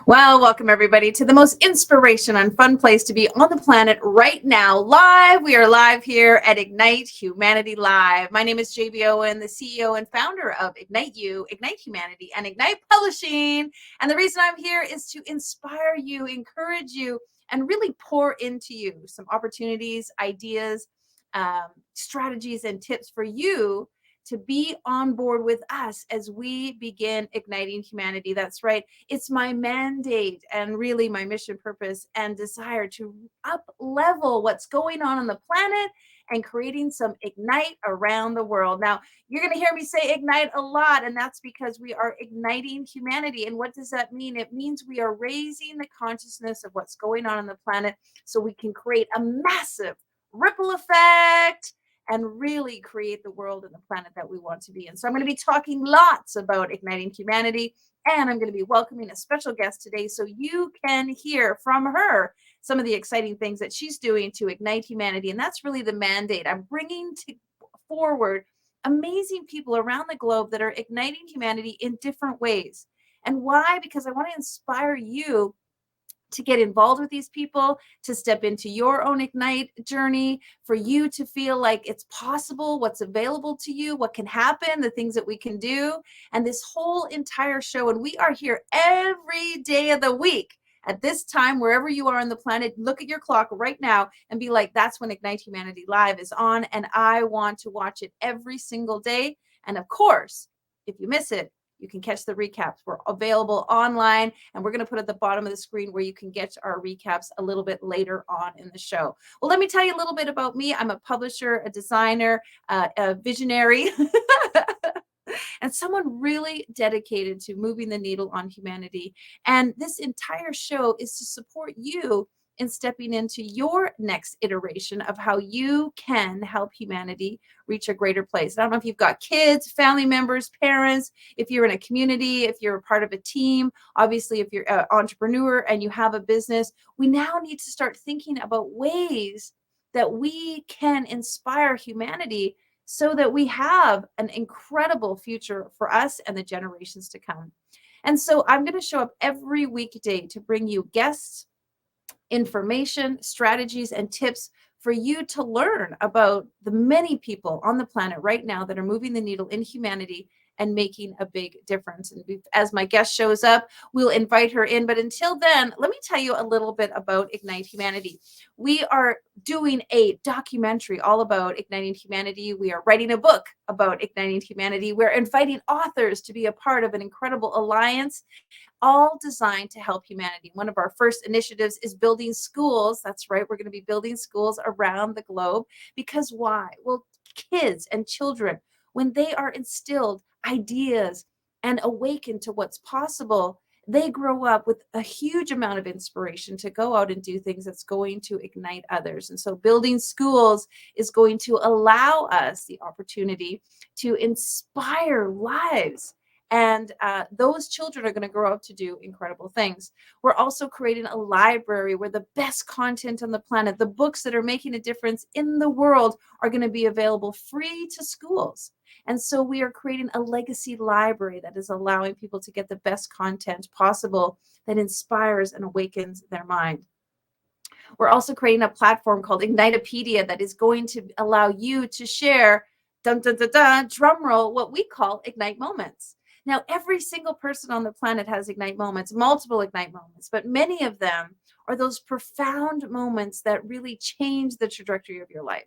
Well, welcome everybody to the most inspiration and fun place to be on the planet right now, live. We are live here at Ignite Humanity Live. My name is JB Owen, the CEO and founder of Ignite You, Ignite Humanity, and Ignite Publishing. And the reason I'm here is to inspire you, encourage you, and really pour into you some opportunities, ideas, strategies, and tips for you to be on board with us as we begin igniting humanity. That's right. It's my mandate and really my mission, purpose, and desire to up-level what's going on the planet and creating some ignite around the world. Now, you're going to hear me say ignite a lot, and that's because we are igniting humanity. And what does that mean? It means we are raising the consciousness of what's going on the planet so we can create a massive ripple effect and really create the world and the planet that we want to be in. So I'm going to be talking lots about igniting humanity, and I'm going to be welcoming a special guest today so you can hear from her some of the exciting things that she's doing to ignite humanity. And that's really the mandate. I'm bringing forward amazing people around the globe that are igniting humanity in different ways. And why? Because I want to inspire you to get involved with these people, to step into your own Ignite journey, for you to feel like it's possible, what's available to you, what can happen, the things that we can do. And this whole entire show, and we are here every day of the week at this time, wherever you are on the planet. Look at your clock right now and be like, that's when Ignite Humanity Live is on. And I want to watch it every single day. And of course, if you miss it, you can catch the recaps. We're available online, and we're going to put at the bottom of the screen where you can get our recaps a little bit later on in the show. Well, let me tell you a little bit about me. I'm a publisher, a designer, a visionary, and someone really dedicated to moving the needle on humanity. And this entire show is to support you in stepping into your next iteration of how you can help humanity reach a greater place. I don't know if you've got kids, family members, parents, if you're in a community, if you're a part of a team, obviously if you're an entrepreneur and you have a business, we now need to start thinking about ways that we can inspire humanity so that we have an incredible future for us and the generations to come. And so I'm going to show up every weekday to bring you guests, information, strategies, and tips for you to learn about the many people on the planet right now that are moving the needle in humanity and making a big difference. And as my guest shows up, we'll invite her in. But until then, let me tell you a little bit about Ignite Humanity. We are doing a documentary all about igniting humanity. We are writing a book about igniting humanity. We're inviting authors to be a part of an incredible alliance, all designed to help humanity. One of our first initiatives is building schools. That's right. We're going to be building schools around the globe. Because why? Well, kids and children, when they are instilled ideas and awakened to what's possible, they grow up with a huge amount of inspiration to go out and do things that's going to ignite others. And so building schools is going to allow us the opportunity to inspire lives. And those children are going to grow up to do incredible things. We're also creating a library where the best content on the planet, the books that are making a difference in the world, are going to be available free to schools. And so we are creating a legacy library that is allowing people to get the best content possible that inspires and awakens their mind. We're also creating a platform called Ignitopedia that is going to allow you to share, dun, dun, dun, dun, drum roll, what we call Ignite moments. Now, every single person on the planet has Ignite moments, multiple Ignite moments, but many of them are those profound moments that really change the trajectory of your life.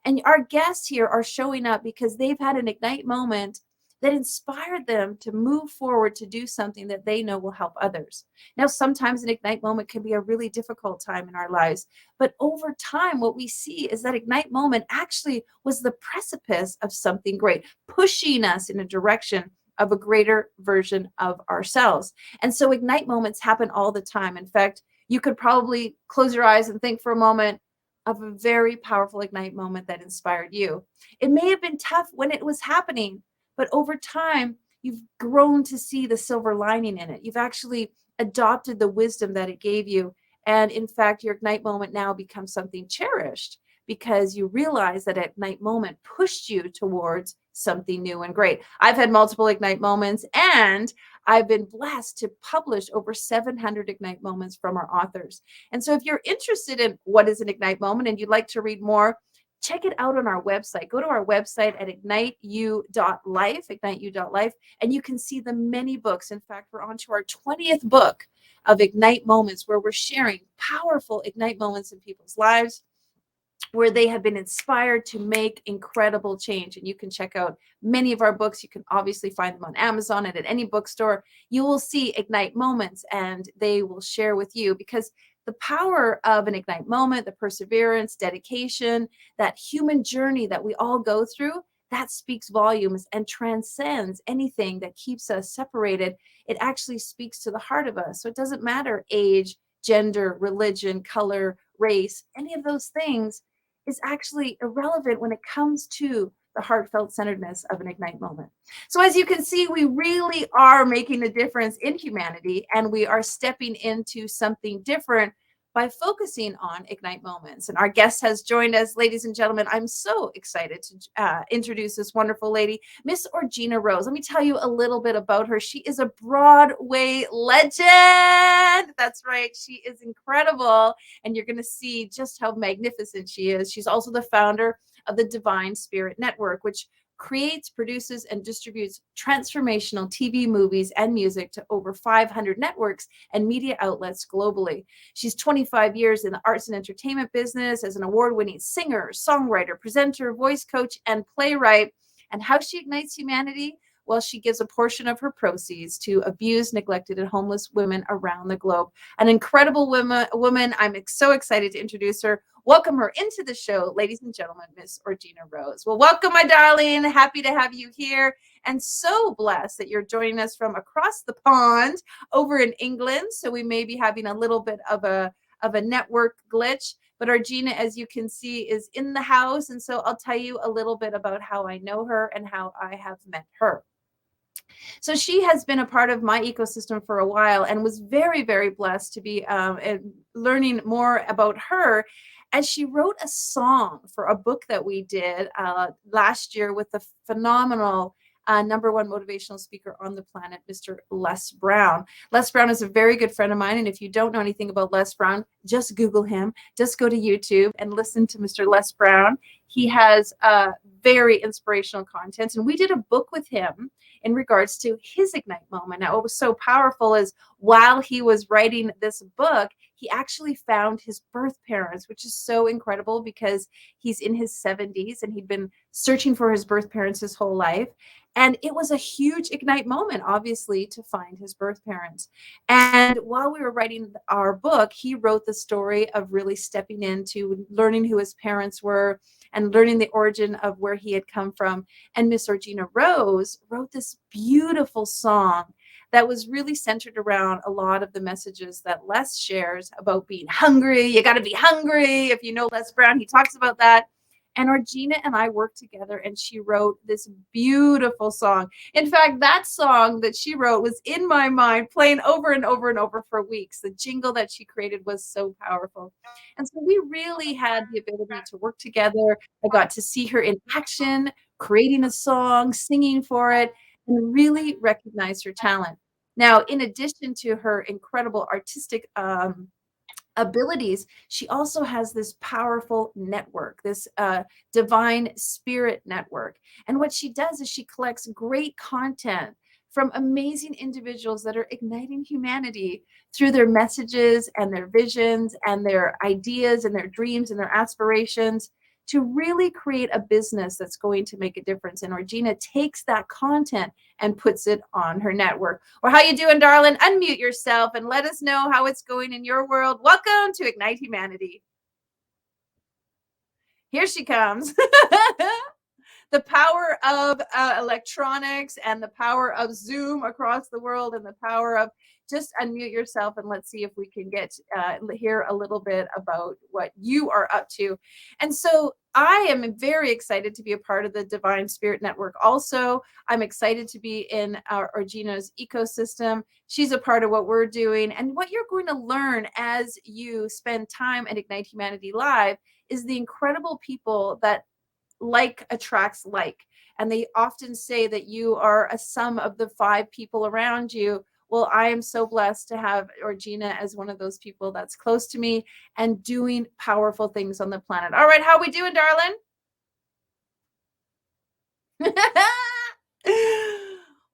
And our guests here are showing up because they've had an Ignite moment that inspired them to move forward to do something that they know will help others. Now, sometimes an Ignite moment can be a really difficult time in our lives, but over time, what we see is that Ignite moment actually was the precipice of something great, pushing us in a direction of a greater version of ourselves. And so Ignite moments happen all the time. In fact, you could probably close your eyes and think for a moment of a very powerful Ignite moment that inspired you. It may have been tough when it was happening, but over time, you've grown to see the silver lining in it. You've actually adopted the wisdom that it gave you. And in fact, your Ignite moment now becomes something cherished because you realize that Ignite moment pushed you towards something new and great. I've had multiple Ignite moments, and I've been blessed to publish over 700 Ignite moments from our authors. And so if you're interested in what is an Ignite moment and you'd like to read more, check it out on our website. Go to our website at igniteu.life, and you can see the many books. In fact, we're on to our 20th book of Ignite moments, where we're sharing powerful Ignite moments in people's lives, where they have been inspired to make incredible change. And you can check out many of our books. You can obviously find them on Amazon and at any bookstore. You will see Ignite moments, and they will share with you, because the power of an Ignite moment, the perseverance, dedication, that human journey that we all go through, that speaks volumes and transcends anything that keeps us separated. It actually speaks to the heart of us. So it doesn't matter age, gender, religion, color, race, any of those things is actually irrelevant when it comes to the heartfelt centeredness of an Ignite moment. So as you can see, we really are making a difference in humanity, and we are stepping into something different by focusing on Ignite moments. And our guest has joined us. Ladies and gentlemen, I'm so excited to introduce this wonderful lady, Miss Orgena Rose. Let me tell you a little bit about her. She is a Broadway legend. That's right. She is incredible. And you're going to see just how magnificent she is. She's also the founder of the Divine Spirit Network, which creates, produces, and distributes transformational TV, movies, and music to over 500 networks and media outlets globally. She's 25 years in the arts and entertainment business as an award-winning singer, songwriter, presenter, voice coach, and playwright. And how she ignites humanity? Well, she gives a portion of her proceeds to abused, neglected, and homeless women around the globe. An incredible woman. I'm so excited to introduce her. Welcome her into the show, ladies and gentlemen, Miss Orgena Rose. Well, welcome, my darling. Happy to have you here, and so blessed that you're joining us from across the pond over in England. So we may be having a little bit of a network glitch, but Orgena, as you can see, is in the house. And so I'll tell you a little bit about how I know her and how I have met her. So she has been a part of my ecosystem for a while, and was very, very blessed to be learning more about her, as she wrote a song for a book that we did last year with the phenomenal #1 motivational speaker on the planet, Mr. Les Brown. Les Brown is a very good friend of mine. And if you don't know anything about Les Brown, just Google him. Just go to YouTube and listen to Mr. Les Brown. He has very inspirational content. And we did a book with him in regards to his Ignite moment. Now, what was so powerful is while he was writing this book, he actually found his birth parents, which is so incredible because he's in his 70s and he'd been searching for his birth parents his whole life. And it was a huge Ignite moment, obviously, to find his birth parents. And while we were writing our book, he wrote the story of really stepping into learning who his parents were and learning the origin of where he had come from. And Miss Orgena Rose wrote this beautiful song that was really centered around a lot of the messages that Les shares about being hungry. You got to be hungry. If you know Les Brown, he talks about that. And Orgena and I worked together, and she wrote this beautiful song. In fact, that song that she wrote was in my mind, playing over and over and over for weeks. The jingle that she created was so powerful. And so we really had the ability to work together. I got to see her in action, creating a song, singing for it, and really recognize her talent. Now, in addition to her incredible artistic abilities, she also has this powerful network, this divine spirit network. And what she does is she collects great content from amazing individuals that are igniting humanity through their messages and their visions and their ideas and their dreams and their aspirations. to really create a business that's going to make a difference. And Orgena takes that content and puts it on her network. Or how you doing, darling? Unmute yourself and let us know how it's going in your world. Welcome to Ignite Humanity. Here she comes. The power of electronics and the power of Zoom across the world and the power of just unmute yourself and let's see if we can get hear a little bit about what you are up to. And so I am very excited to be a part of the Divine Spirit Network. Also, I'm excited to be in our Orgena's ecosystem. She's a part of what we're doing. And what you're going to learn as you spend time at Ignite Humanity Live is the incredible people that like attracts like. And they often say that you are a sum of the 5 people around you. Well, I am so blessed to have Orgena as one of those people that's close to me and doing powerful things on the planet. All right, how we doing, darling?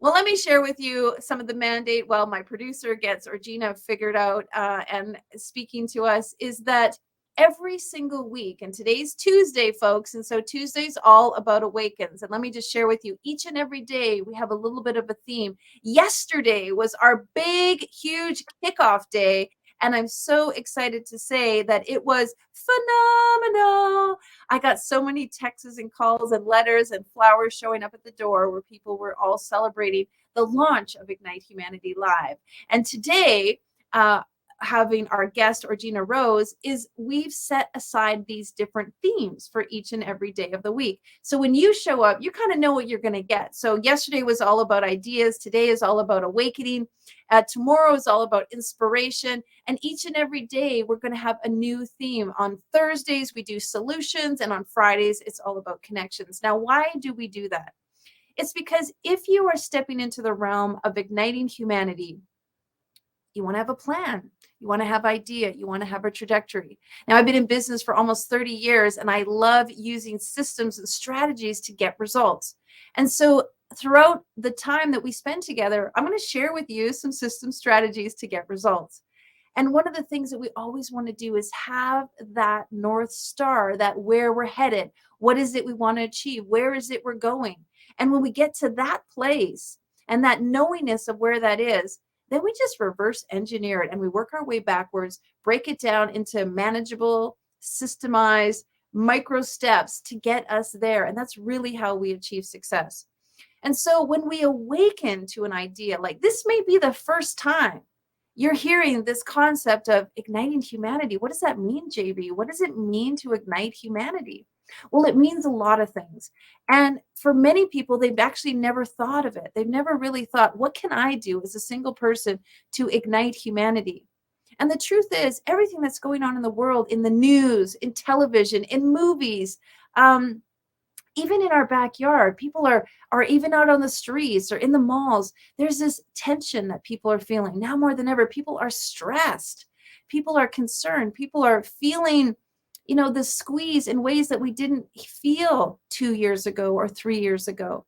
Well, let me share with you some of the mandate while my producer gets Orgena figured out and speaking to us is that every single week, and today's Tuesday, folks, and so Tuesday's all about awakens. And let me just share with you, each and every day we have a little bit of a theme. Yesterday was our big, huge kickoff day, and I'm so excited to say that it was phenomenal. I got so many texts and calls and letters and flowers showing up at the door where people were all celebrating the launch of Ignite Humanity Live. And today, having our guest Orgena Rose is we've set aside these different themes for each and every day of the week. So when you show up, you kind of know what you're going to get. So yesterday was all about ideas. Today is all about awakening. Tomorrow is all about inspiration. And each and every day, we're going to have a new theme. On Thursdays, we do solutions. And on Fridays, it's all about connections. Now, why do we do that? It's because if you are stepping into the realm of igniting humanity, you want to have a plan. You want to have idea. You want to have a trajectory. Now, I've been in business for almost 30 years, and I love using systems and strategies to get results. And so throughout the time that we spend together, I'm going to share with you some system strategies to get results. And one of the things that we always want to do is have that North Star, that where we're headed. What is it we want to achieve? Where is it we're going? And when we get to that place and that knowingness of where that is, then we just reverse engineer it and we work our way backwards, break it down into manageable, systemized micro steps to get us there. And that's really how we achieve success. And so when we awaken to an idea, like this may be the first time you're hearing this concept of igniting humanity. What does that mean, JB? What does it mean to ignite humanity? Well, it means a lot of things. And for many people, they've actually never thought of it. They've never really thought, what can I do as a single person to ignite humanity? And the truth is, everything that's going on in the world, in the news, in television, in movies, even in our backyard, people are even out on the streets or in the malls. There's this tension that people are feeling. Now more than ever, people are stressed. People are concerned. People are feeling the squeeze in ways that we didn't feel 2 years ago or 3 years ago.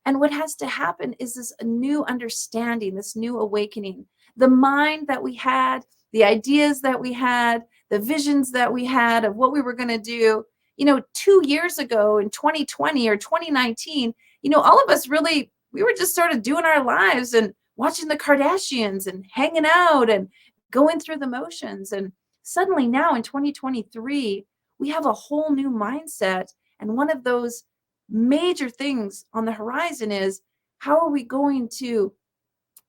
And what has to happen is this new understanding, this new awakening. The mind that we had, the ideas that we had, the visions that we had of what we were going to do, 2 years ago in 2020 or 2019, all of us really, we were just sort of doing our lives and watching the Kardashians and hanging out and going through the motions. And suddenly now in 2023, we have a whole new mindset. And one of those major things on the horizon is how are we going to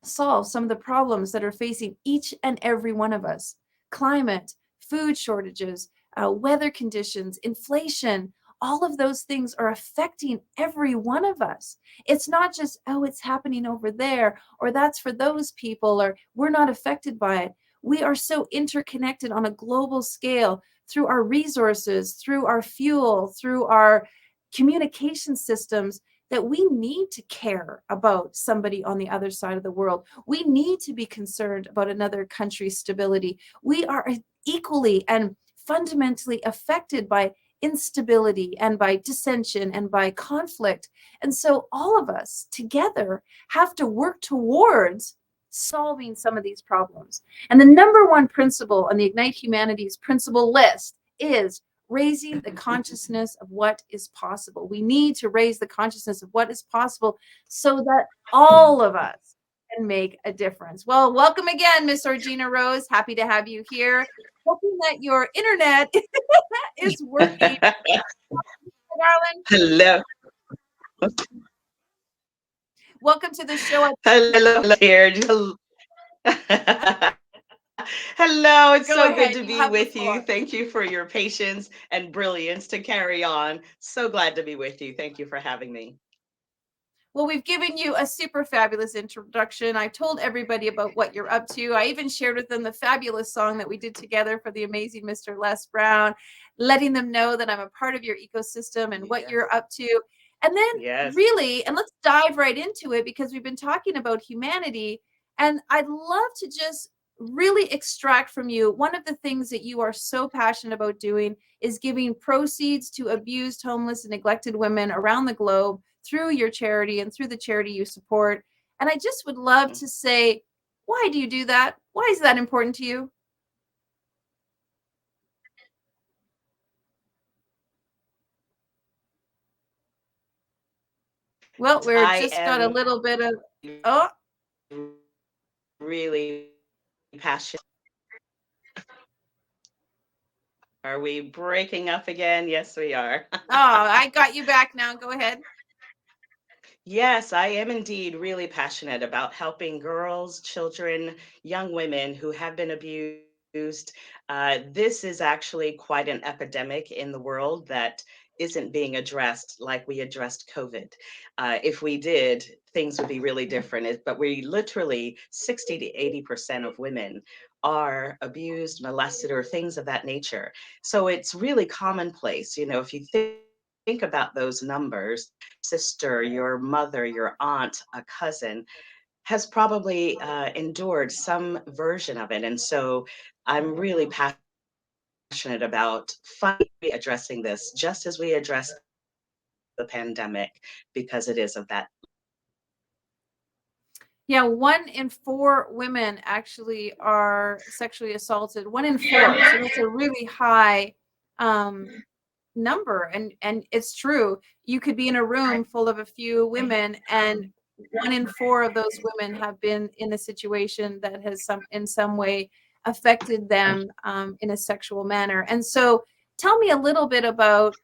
solve some of the problems that are facing each and every one of us? Climate, food shortages, weather conditions, inflation, all of those things are affecting every one of us. It's not just, oh, it's happening over there, or that's for those people, or we're not affected by it. We are so interconnected on a global scale through our resources, through our fuel, through our communication systems, that we need to care about somebody on the other side of the world. We need to be concerned about another country's stability. We are equally and fundamentally affected by instability and by dissension and by conflict. And so all of us together have to work towards solving some of these problems. And the number one principle on the Ignite Humanity's principle list is raising the consciousness of what is possible. We need to raise the consciousness of what is possible so that all of us can make a difference. Well, welcome again, Miss Orgena Rose. Happy to have you here. Hoping that your internet is working, darling. Hello. Welcome to the show. Hello, here. Hello, it's Go so good ahead. to You be have the with you. floor. Thank you for your patience and brilliance to carry on. So glad to be with you. Thank you for having me. Well, we've given you a super fabulous introduction. I've told everybody about what you're up to. I even shared with them the fabulous song that we did together for the amazing Mr. Les Brown, letting them know that I'm a part of your ecosystem and what you're Yes. up to. And then, Yes. really, and let's dive right into it because we've been talking about humanity. And I'd love to just really extract from you one of the things that you are so passionate about doing is giving proceeds to abused, homeless, and neglected women around the globe through your charity and through the charity you support. And I just would love to say, why do you do that? Why is that important to you? Well, we're I just got a am little bit of, oh, really passionate. Are we breaking up again? Yes, we are. I got you back now. Go ahead. Yes, I am indeed really passionate about helping girls, children, young women who have been abused. This is actually quite an epidemic in the world that isn't being addressed like we addressed COVID. If we did, things would be really different. But we literally 60 to 80% of women are abused, molested, or things of that nature. So it's really commonplace. If you think about those numbers, sister, your mother, your aunt, a cousin has probably endured some version of it. And so I'm really passionate about finally addressing this just as we address the pandemic because it is of that. Yeah, 1 in 4 women actually are sexually assaulted. 1 in 4. So that's a really high um, number. And it's true. You could be in a room full of a few women, and 1 in 4 of those women have been in a situation that has in some way affected them in a sexual manner. And so tell me a little bit about,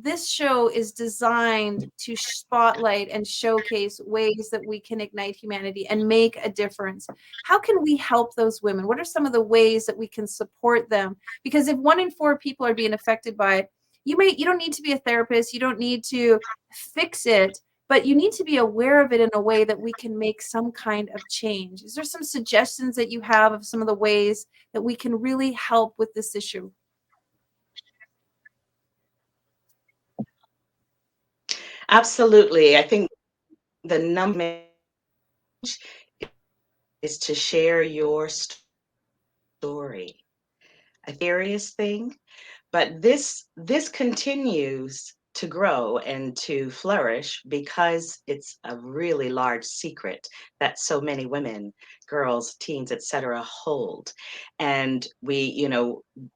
this show is designed to spotlight and showcase ways that we can ignite humanity and make a difference. How can we help those women? What are some of the ways that we can support them? Because if 1 in 4 people are being affected by it, you don't need to be a therapist, you don't need to fix it, but you need to be aware of it in a way that we can make some kind of change. Is there some suggestions that you have of some of the ways that we can really help with this issue? Absolutely. I think the number is to share your story. A serious thing, but this continues to grow and to flourish because it's a really large secret that so many women, girls, teens, etc. hold. And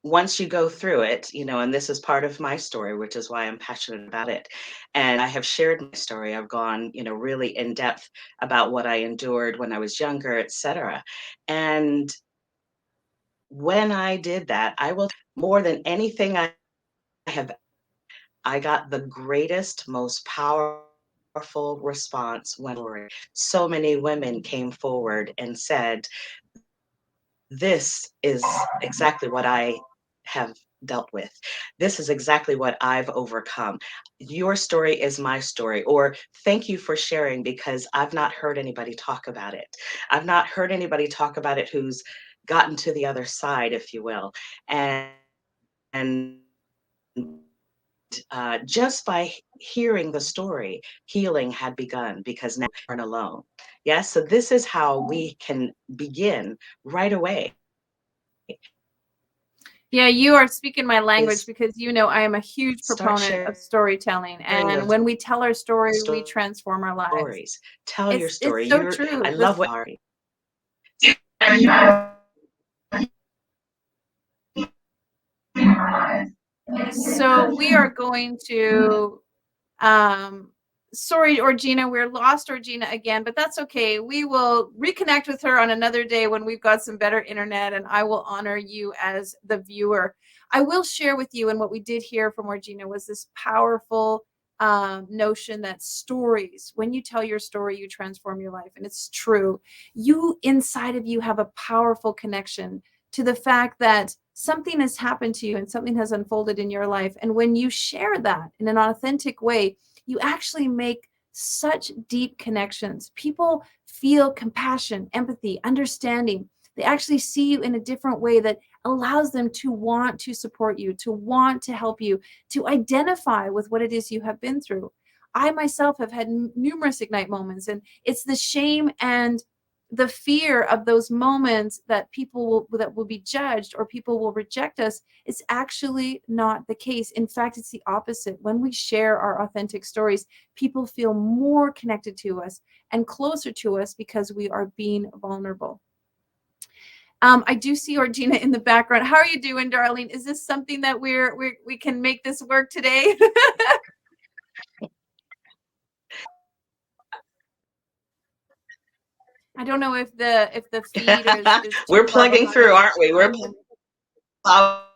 once you go through it, and this is part of my story, which is why I'm passionate about it. And I have shared my story. I've gone, really in depth about what I endured when I was younger, etc. And when I did that, I will more than anything I have, I got the greatest, most powerful response when so many women came forward and said, this is exactly what I have dealt with. This is exactly what I've overcome. Your story is my story. Or thank you for sharing because I've not heard anybody talk about it. I've not heard anybody talk about it who's gotten to the other side, if you will. And just by hearing the story, healing had begun because now we aren't alone. Yes, so this is how we can begin right away. Yeah, you are speaking my language Is because I am a huge start proponent of storytelling. sharing And those when we tell our story, we transform our lives. stories. Tell your It's story. so true. I love what you are. So we are going to, sorry, Orgena, we're lost Orgena again, but that's okay. We will reconnect with her on another day when we've got some better internet, and I will honor you as the viewer. I will share with you, and what we did hear from Orgena was this powerful notion that stories, when you tell your story, you transform your life. And it's true. You, inside of you, have a powerful connection to the fact that something has happened to you and something has unfolded in your life. And when you share that in an authentic way, you actually make such deep connections. People feel compassion, empathy, understanding. They actually see you in a different way that allows them to want to support you, to want to help you, to identify with what it is you have been through. I myself have had numerous Ignite moments, and it's the shame and the fear of those moments that will be judged or people will reject us. It's actually not the case. In fact, it's the opposite. When we share our authentic stories, people feel more connected to us and closer to us because we are being vulnerable. I do see Orgena in the background. How are you doing, darling? Is this something that we can make this work today? I don't know if the feed is too We're far plugging through, behind. aren't we?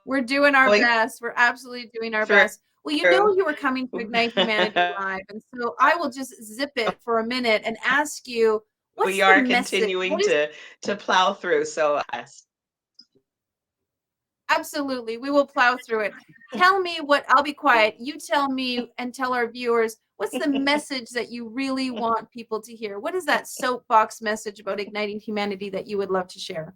We're doing our Plowing best. We're absolutely doing our through. best. Well, you know you were coming to Ignite Humanity Live, and so I will just zip it for a minute and ask you, what's We the are message? continuing to plow through. So Absolutely, we will plow through it. Tell me what, I'll be quiet. You tell me and tell our viewers, what's the message that you really want people to hear? What is that soapbox message about igniting humanity that you would love to share?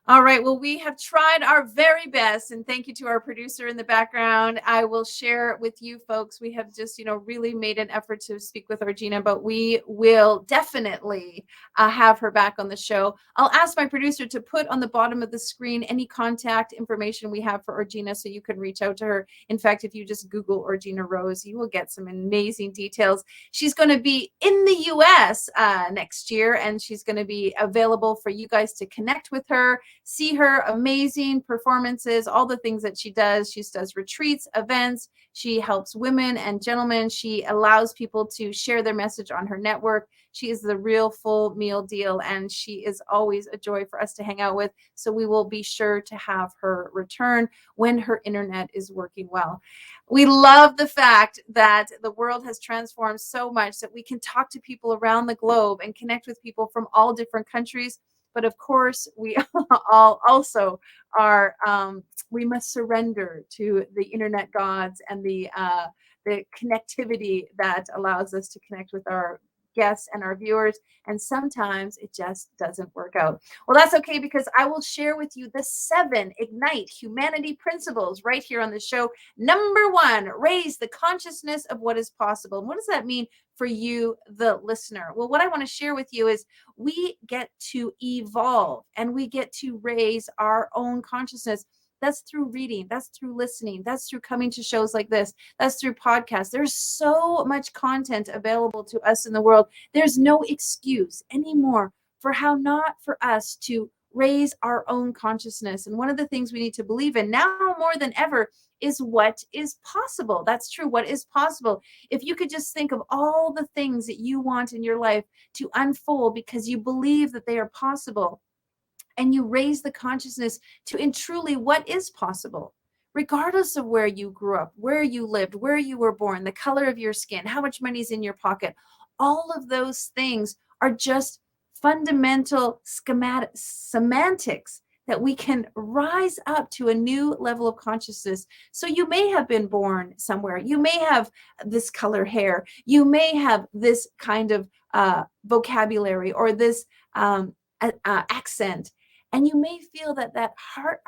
All right. Well, we have tried our very best, and thank you to our producer in the background. I will share with you folks. We have just, really made an effort to speak with Orgena, but we will definitely have her back on the show. I'll ask my producer to put on the bottom of the screen any contact information we have for Orgena so you can reach out to her. In fact, if you just Google Orgena Rose, you will get some amazing details. She's going to be in the US next year, and she's going to be available for you guys to connect with her, see her amazing performances, all the things that she does. She does retreats, events. She helps women and gentlemen. She allows people to share their message on her network. She is the real full meal deal, and she is always a joy for us to hang out with. So we will be sure to have her return when her internet is working well. We love the fact that the world has transformed so much that we can talk to people around the globe and connect with people from all different countries. But of course, we all also are, we must surrender to the internet gods and the connectivity that allows us to connect with our guests and our viewers. And sometimes it just doesn't work out. Well, that's okay, because I will share with you the 7 Ignite Humanity principles right here on the show. Number 1, raise the consciousness of what is possible. And what does that mean for you, the listener? Well, what I want to share with you is we get to evolve and we get to raise our own consciousness. That's through reading, that's through listening, that's through coming to shows like this, that's through podcasts. There's so much content available to us in the world. There's no excuse anymore for how not for us to raise our own consciousness. And one of the things we need to believe in now more than ever is what is possible. That's true. What is possible? If you could just think of all the things that you want in your life to unfold because you believe that they are possible, and you raise the consciousness to in truly what is possible, regardless of where you grew up, where you lived, where you were born, the color of your skin, how much money is in your pocket. All of those things are just fundamental semantics that we can rise up to a new level of consciousness. So you may have been born somewhere. You may have this color hair. You may have this kind of vocabulary or this accent. And you may feel that heart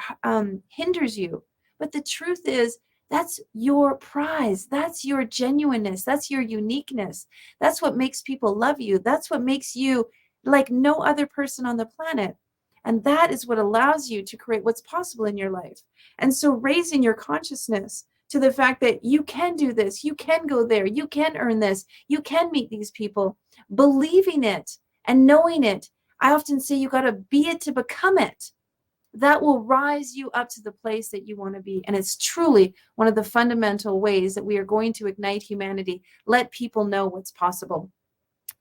hinders you. But the truth is, that's your prize. That's your genuineness. That's your uniqueness. That's what makes people love you. That's what makes you like no other person on the planet. And that is what allows you to create what's possible in your life. And so raising your consciousness to the fact that you can do this, you can go there, you can earn this, you can meet these people, believing it and knowing it. I often say you got to be it to become it. That will rise you up to the place that you want to be. And it's truly one of the fundamental ways that we are going to ignite humanity. Let people know what's possible.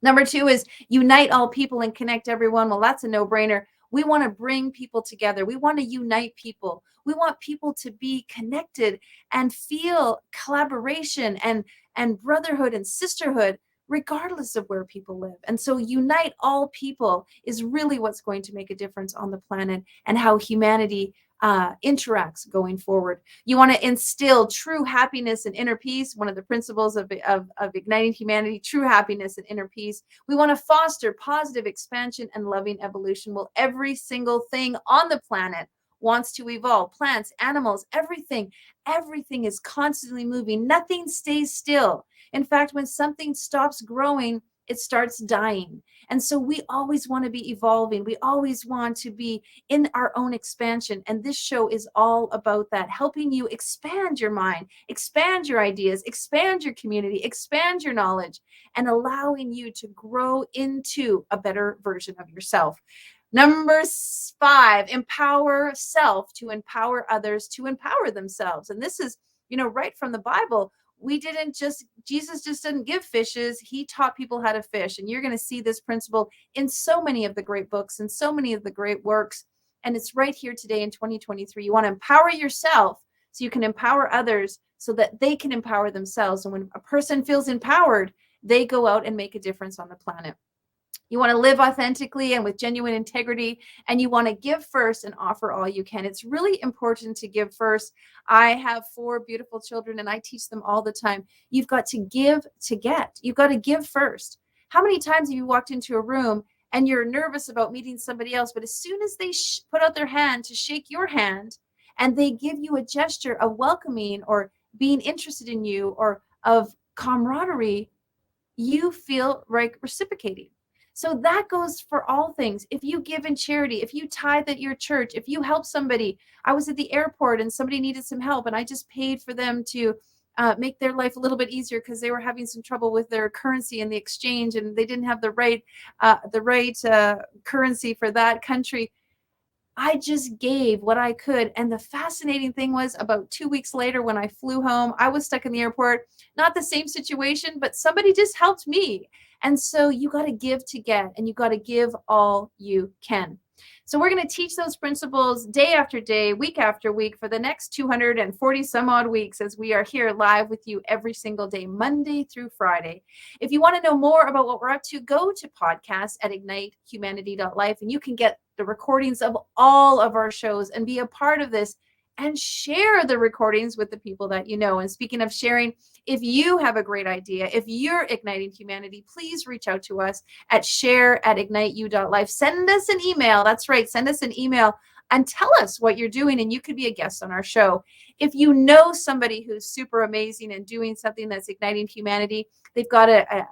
Number 2 is unite all people and connect everyone. Well, that's a no-brainer. We want to bring people together. We want to unite people. We want people to be connected and feel collaboration and brotherhood and sisterhood, regardless of where people live. And so unite all people is really what's going to make a difference on the planet and how humanity interacts going forward. You want to instill true happiness and inner peace, one of the principles of igniting humanity, true happiness and inner peace. We want to foster positive expansion and loving evolution. Well, every single thing on the planet wants to evolve. Plants, animals, everything is constantly moving. Nothing stays still. In fact, when something stops growing, it starts dying. And so we always want to be evolving. We always want to be in our own expansion. And this show is all about that, helping you expand your mind, expand your ideas, expand your community, expand your knowledge, and allowing you to grow into a better version of yourself. Number 5, empower self to empower others to empower themselves. And this is, right from the Bible. Jesus just didn't give fishes. He taught people how to fish. And you're going to see this principle in so many of the great books and so many of the great works. And it's right here today in 2023. You want to empower yourself so you can empower others so that they can empower themselves. And when a person feels empowered, they go out and make a difference on the planet. You want to live authentically and with genuine integrity, and you want to give first and offer all you can. It's really important to give first. I have 4 beautiful children, and I teach them all the time. You've got to give to get. You've got to give first. How many times have you walked into a room and you're nervous about meeting somebody else, but as soon as they put out their hand to shake your hand and they give you a gesture of welcoming or being interested in you or of camaraderie, you feel like reciprocating. So that goes for all things. If you give in charity, if you tithe at your church, if you help somebody. I was at the airport and somebody needed some help and I just paid for them to make their life a little bit easier because they were having some trouble with their currency and the exchange and they didn't have the right currency for that country. I just gave what I could. And the fascinating thing was about 2 weeks later when I flew home, I was stuck in the airport, not the same situation, but somebody just helped me. And so you got to give to get, and you got to give all you can. So we're going to teach those principles day after day, week after week for the next 240 some odd weeks as we are here live with you every single day, Monday through Friday. If you want to know more about what we're up to, go to podcast at ignitehumanity.life and you can get the recordings of all of our shows and be a part of this and share the recordings with the people that you know. And speaking of sharing, if you have a great idea, if you're igniting humanity, please reach out to us at share@igniteyou.life. Send us an email. That's right. Send us an email and tell us what you're doing, and you could be a guest on our show. If you know somebody who's super amazing and doing something that's igniting humanity, they've got a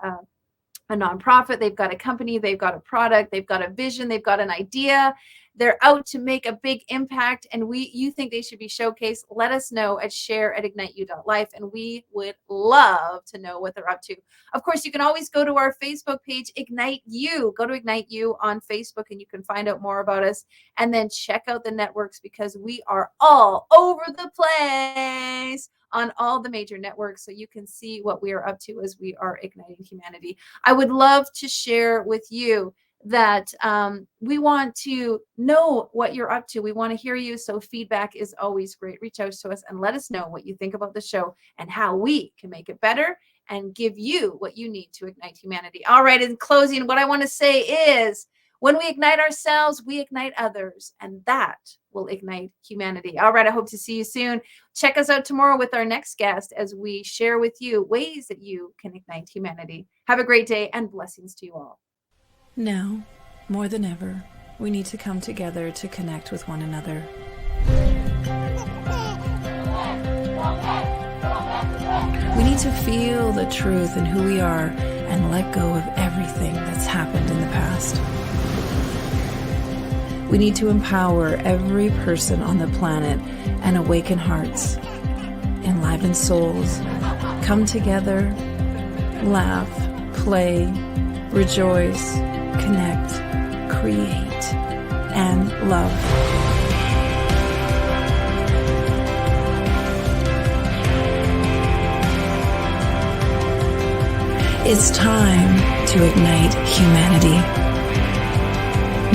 nonprofit, they've got a company, they've got a product, they've got a vision, they've got an idea, they're out to make a big impact, and you think they should be showcased, let us know at share@igniteyou.life, and we would love to know what they're up to. Of course, you can always go to our Facebook page, Ignite You. Go to Ignite You on Facebook, and you can find out more about us, and then check out the networks because we are all over the place on all the major networks, so you can see what we are up to as we are igniting humanity. I would love to share with you that we want to know what you're up to. We want to hear you. So feedback is always great. Reach out to us and let us know what you think about the show and how we can make it better and give you what you need to ignite humanity. All right. In closing, what I want to say is when we ignite ourselves, we ignite others, and that will ignite humanity. All right. I hope to see you soon. Check us out tomorrow with our next guest as we share with you ways that you can ignite humanity. Have a great day and blessings to you all. Now, more than ever, we need to come together to connect with one another. We need to feel the truth in who we are and let go of everything that's happened in the past. We need to empower every person on the planet and awaken hearts, enlighten enliven souls. Come together, laugh, play, rejoice, connect, create, and love. It's time to ignite humanity.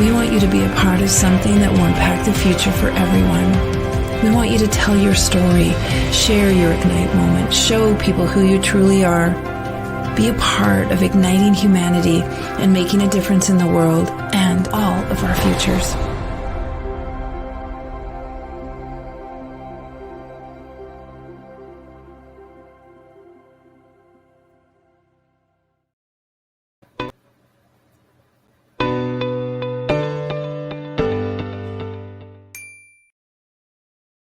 We want you to be a part of something that will impact the future for everyone. We want you to tell your story, share your Ignite moment, show people who you truly are. Be a part of igniting humanity and making a difference in the world and all of our futures.